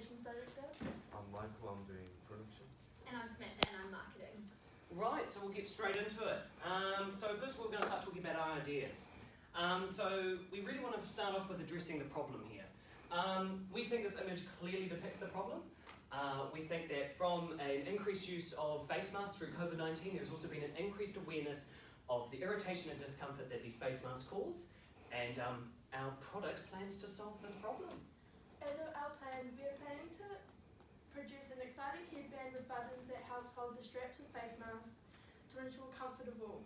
Communications Director. I'm Michael, I'm doing production. And I'm Samantha, and I'm marketing. Right, so we'll get straight into it. So first we're going to start talking about our ideas. So we really want to start off with addressing the problem here. We think this image clearly depicts the problem. We think that from an increased use of face masks through COVID-19, there's also been an increased awareness of the irritation and discomfort that these face masks cause, and our product plans to solve this problem. As our plan, we are planning to produce an exciting headband with buttons that helps hold the straps of face masks to ensure comfort of all.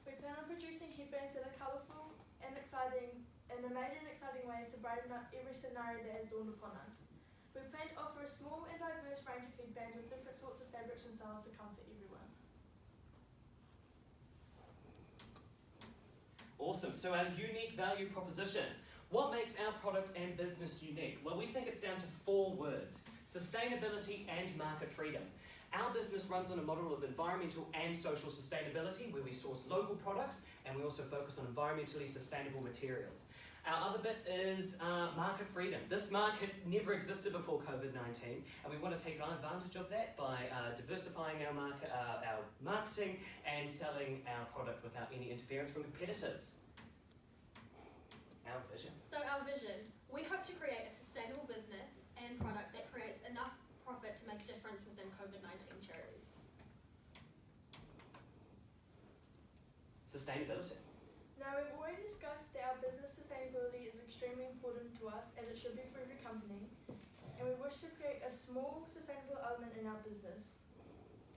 We plan on producing headbands that are colourful and exciting, and are made in exciting ways to brighten up every scenario that has dawned upon us. We plan to offer a small and diverse range of headbands with different sorts of fabrics and styles to comfort everyone. Awesome, so our unique value proposition. What makes our product and business unique? Well, we think it's down to 4 words: sustainability and market freedom. Our business runs on a model of environmental and social sustainability, where we source local products and we also focus on environmentally sustainable materials. Our other bit is market freedom. This market never existed before COVID-19, and we want to take advantage of that by diversifying our marketing and selling our product without any interference from competitors. Our vision. So our vision, we hope to create a sustainable business and product that creates enough profit to make a difference within COVID-19 charities. Sustainability. Now, we've already discussed that our business sustainability is extremely important to us, as it should be for every company, and we wish to create a small sustainable element in our business.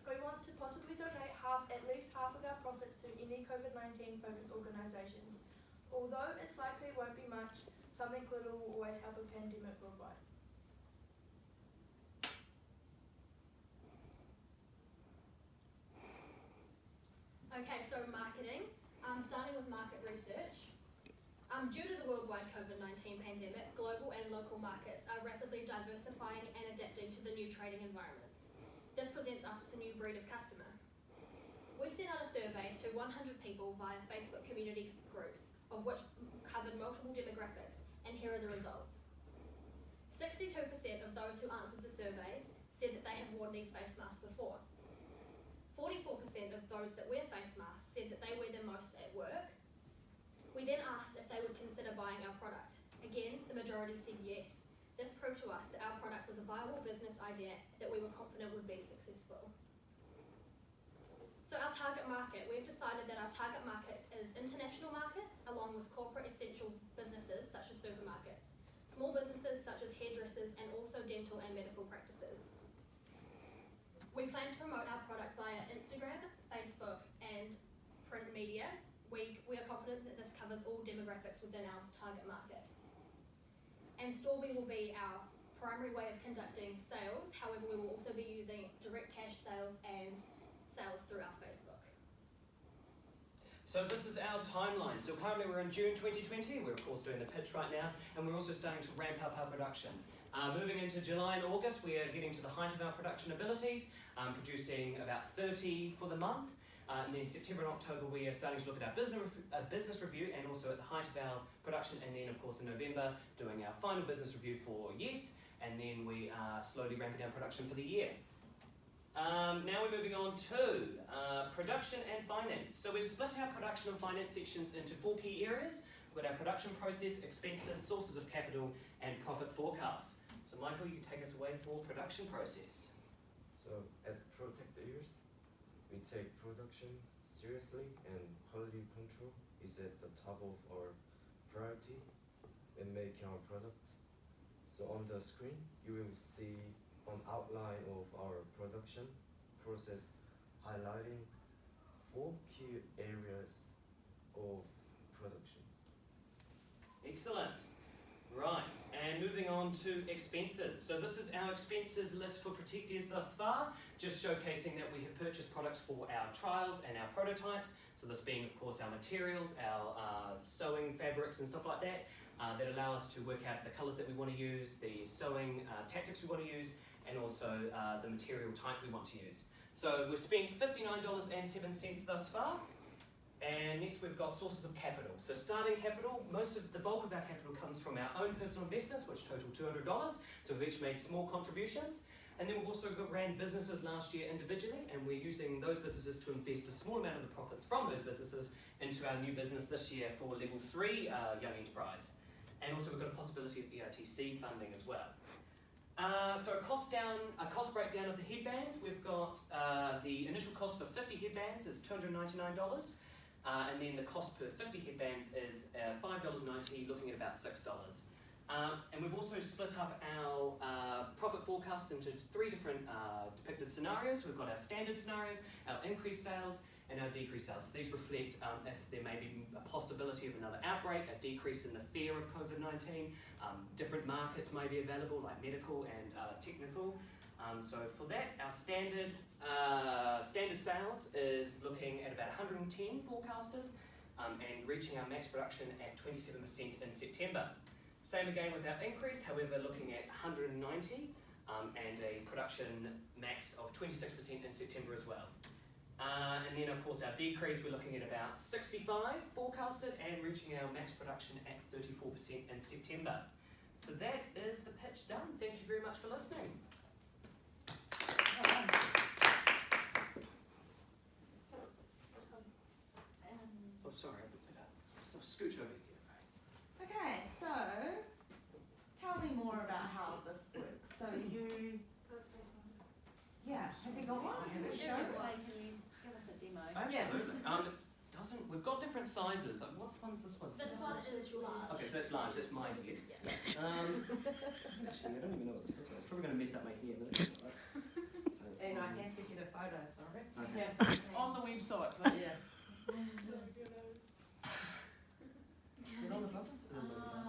We want to possibly donate at least half of our profits to any COVID-19 focused organisations. Although it's likely it won't be much, something little will always help a pandemic worldwide. Okay, so marketing. Starting with market research. Due to the worldwide COVID-19 pandemic, global and local markets are rapidly diversifying and adapting to the new trading environments. This presents us with a new breed of customer. We sent out a survey to 100 people via Facebook community groups, of which covered multiple demographics, and here are the results. 62% of those who answered the survey said that they have worn these face masks before. 44% of those that wear face masks said that they wear them most at work. We then asked if they would consider buying our product. Again, the majority said yes. This proved to us that our product was a viable business idea that we were confident would be successful. So our target market, we've decided that our target market is international markets, along with corporate essential businesses such as supermarkets, small businesses such as hairdressers, and also dental and medical practices. We plan to promote our product via Instagram, Facebook, and print media. We are confident that this covers all demographics within our target market. And Storby will be our primary way of conducting sales. However, we will also be using direct cash sales and sales through our Facebook. So this is our timeline. So currently we're in June 2020. We're of course doing the pitch right now, and we're also starting to ramp up our production. Moving into July and August, we are getting to the height of our production abilities, producing about 30 for the month. And then September and October, we are starting to look at our business review, and also at the height of our production. And then, of course, in November, doing our final business review for Yes. And then we are slowly ramping down production for the year. Now we're moving on to production and finance. So we've split our production and finance sections into 4 key areas. We've got our production process, expenses, sources of capital, and profit forecasts. So Michael, you can take us away for production process. So at ProtectEARS, we take production seriously, and quality control is at the top of our priority in making our products. So on the screen, you will see an outline of our production process, highlighting 4 key areas of productions. Excellent. Right, and moving on to expenses. So this is our expenses list for ProtectEARS thus far, just showcasing that we have purchased products for our trials and our prototypes. So this being, of course, our materials, our sewing fabrics and stuff like that, that allow us to work out the colours that we want to use, the sewing tactics we want to use, and also the material type we want to use. So we've spent $59.07 thus far. And next we've got sources of capital. So starting capital, the bulk of our capital comes from our own personal investments, which total $200. So we've each made small contributions. And then we've also ran businesses last year individually, and we're using those businesses to invest a small amount of the profits from those businesses into our new business this year for level 3 young enterprise. And also we've got a possibility of EITC funding as well. So a cost breakdown of the headbands. We've got the initial cost for 50 headbands is $299, and then the cost per 50 headbands is $5.90, looking at about $6. And we've also split up our profit forecasts into 3 different depicted scenarios. So we've got our standard scenarios, our increased sales, and our decreased sales. So these reflect if there may be a possibility of another outbreak, a decrease in the fear of COVID-19. Different markets may be available, like medical and technical. So for that, our standard sales is looking at about 110 forecasted, and reaching our max production at 27% in September. Same again with our increased, however, looking at 190 and a production max of 26% in September as well. And then of course our decrease, we're looking at about 65 forecasted and reaching our max production at 34% in September. So that is the pitch done. Thank you very much for listening. Oh, sorry, I put that up. So scooch over here. Okay, so tell me more about how this works. So you, yeah, have you got one? Can you give us a demo? Absolutely. We've got different sizes. What's this one? This one is large. Okay, so that's large. That's my head. Yeah. Actually, I don't even know what this looks like. It's probably going to mess up my hair, but it's all right. So it's And I fine. have to get a photo, sorry. Okay. Yeah, on the website, please. Yeah. Is it on the button? It is on the button.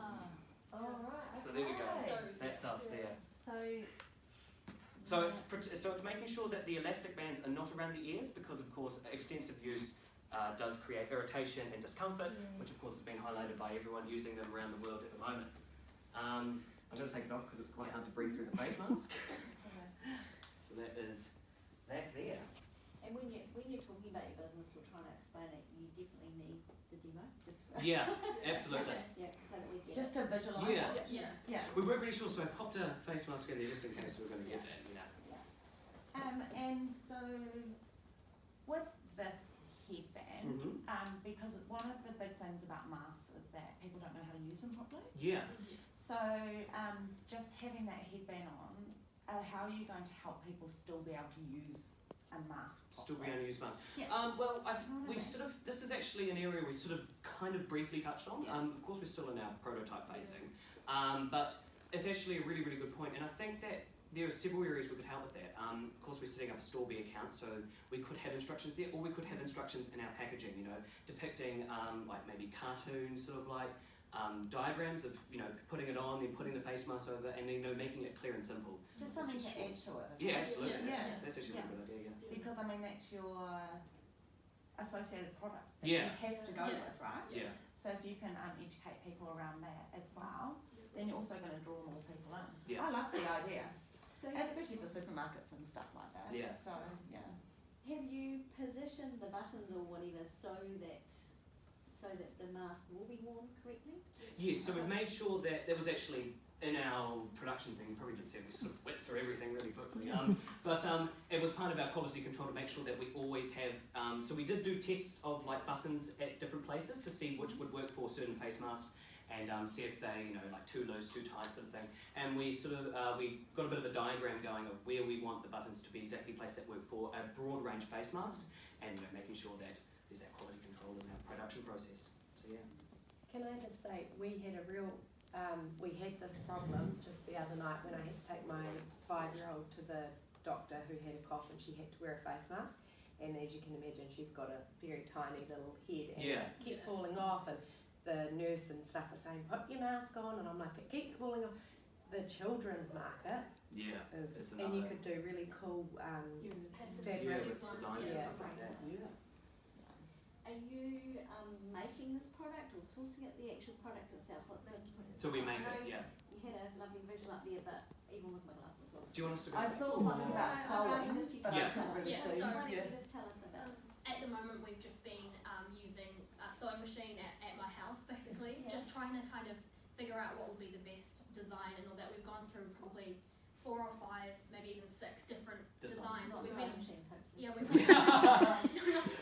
All right. So there we go. So That's us there. So, So it's making sure that the elastic bands are not around the ears, because of course extensive use does create irritation and discomfort, which of course has been highlighted by everyone using them around the world at the moment. I'm going to take it off because it's quite hard to breathe through the face mask. So that is that there. and when you're talking about your business or trying to explain it, you definitely need the demo, just for Yeah, absolutely. yeah, so that we get Just to visualise Yeah. it. Yeah. Yeah. We weren't really sure, so I popped a face mask in there just in case we were going to get that. And so with this headband, because one of the big things about masks is that people don't know how to use them properly. Yeah. So just having that headband on, how are you going to help people still be able to use a mask properly? Still be able to use masks. Yeah. Well, this is actually an area we sort of kind of briefly touched on. Yeah. Of course, we're still in our prototype phasing, but it's actually a really, really good point, and I think that there are several areas we could help with that. Of course, we're setting up a store B account, so we could have instructions there, or we could have instructions in our packaging, depicting like maybe cartoons, sort of like diagrams of, putting it on, then putting the face mask over, and making it clear and simple. Just something to add to it. Yeah, absolutely. Yeah. That's actually a really good idea, yeah. Because that's your associated product that Yeah. you have to go with, right? Yeah. So if you can educate people around that as well, then you're also going to draw more people in. Yeah. I love the idea, So especially for supermarkets and stuff like that. Yeah. So yeah. have you positioned the buttons or whatever so that the mask will be worn correctly? Yes, so we've made sure that was actually in our production thing. You probably didn't see it, we sort of went through everything really quickly. But it was part of our quality control to make sure that we always have, so we did do tests of like buttons at different places to see which would work for certain face masks, and see if they, like too loose, too tight sort of thing. And we sort of, we got a bit of a diagram going of where we want the buttons to be exactly placed that work for a broad range of face masks, and making sure that there's that quality control in our production process. So yeah. Can I just say, we had this problem just the other night when I had to take my 5-year-old to the doctor who had a cough and she had to wear a face mask. And as you can imagine, she's got a very tiny little head and it kept falling off, and the nurse and stuff are saying, put your mask on, and I'm like, it keeps falling off. The children's market is, and you could do really cool fabric with designs and stuff like that. Are you making this product or sourcing it, the actual product itself? So we make it, yeah. You had a lovely visual up there, but even with my glasses on. Do you want us to go? I saw something about sewing, but I Yeah. couldn't really Yeah, see. so Why don't you just tell us about At the moment, we've just been using sewing machine at my house, basically, Yeah. just trying to kind of figure out what would be the best design and all that. We've gone through probably 4 or 5, maybe even 6 different designs. Not We've sewing been, machines, hopefully. yeah, we've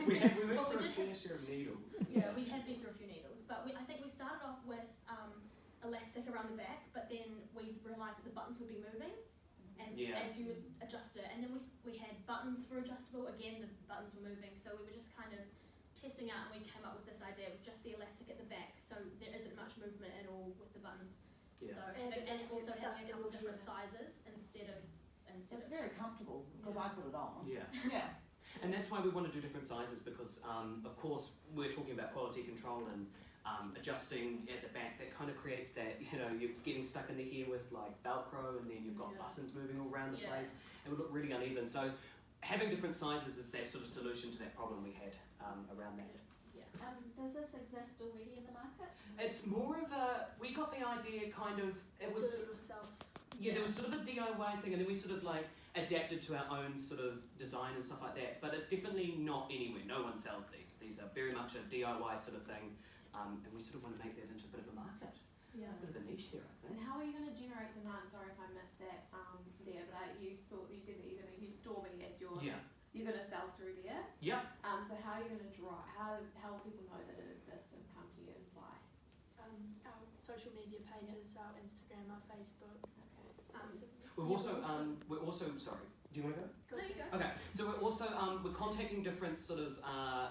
We went Well, we for a did fair share of needles. yeah, we have been through a few needles, but I think we started off with elastic around the back, but then we realised that the buttons would be moving as you would adjust it, and then we had buttons for adjustable. Again, the buttons were moving, so we were just kind of testing out, and we came up with this idea with just the elastic at the back, so there isn't much movement at all with the buttons. Yeah. So And it and doesn't also get having a stuck couple in different here. sizes instead of It's very comfortable because I put it on. Yeah. Yeah. And that's why we want to do different sizes because, of course, we're talking about quality control and adjusting at the back. That kind of creates that, you're getting stuck in the hair with like Velcro, and then you've got Yeah. buttons moving all around the Yeah. place. It would look really uneven. So having different sizes is that sort of solution to that problem we had around that. Does this exist already in the market? It's more of a, we got the idea kind of, it was, Do it yourself. yeah, there was sort of a DIY thing, and then we sort of like adapted to our own sort of design and stuff like that. But it's definitely not anywhere. No one sells these. These are very much a DIY sort of thing, and we sort of want to make that into a bit of a market, Yeah. a bit of a niche there, I And think. how are you going to generate demand? Sorry if I missed that there, but you said that you're going to use Stormy as your, Yeah. you're going to sell through there. Yeah. So how are you going to how will people know that it exists and come to you and buy? Our social media pages, our Instagram, our Facebook. Okay. We're also, sorry, do you want to go? There you go. Okay, so we're also we're contacting different sort of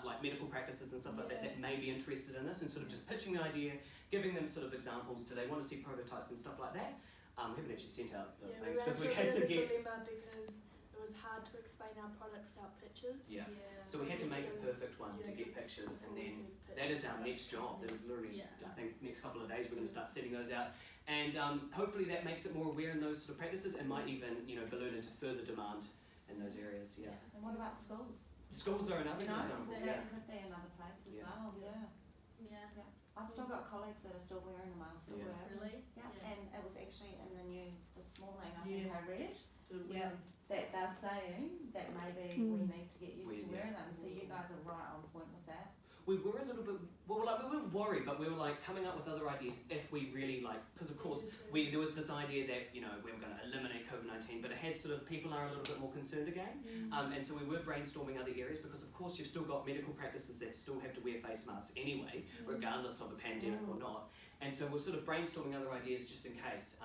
like medical practices and stuff like that may be interested in this, and sort of just pitching the idea, giving them sort of examples. Do they want to see prototypes and stuff like that? We haven't actually sent out the things because we had to get. dilemma because it was hard to explain our product without pictures. Yeah. So we had to make a perfect one to get pictures, and then that is our next job. That is literally, I think, next couple of days we're going to start sending those out, and hopefully that makes it more aware in those sort of practices, and might even balloon into further demand in those areas. Yeah. And what about schools? Schools are another No, example. that Yeah. could be another place as Yeah. well. Yeah. Yeah. I've still got colleagues that are still wearing a mask at Yeah. work. Really? Yeah. And it was actually in the news this morning. I Yeah. think I read. Yeah. That they're saying that maybe we need to get used to wearing them. So you guys are right on point with that. We were a little bit, well, like we weren't worried, but we were like coming up with other ideas if we really because of course there was this idea that we were going to eliminate COVID-19, but it has sort of, people are a little bit more concerned again, and so we were brainstorming other areas because of course you've still got medical practices that still have to wear face masks anyway, regardless of the pandemic or not, and so we're sort of brainstorming other ideas just in case.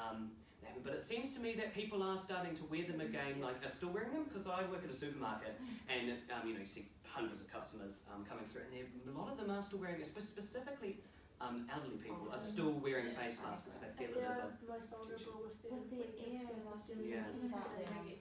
But it seems to me that people are starting to wear them again, like are still wearing them, because I work at a supermarket and you see hundreds of customers coming through, and a lot of them are still wearing, specifically elderly people are still wearing face masks because they feel it as a most vulnerable with their With their ears, I was just Yeah. thinking about that.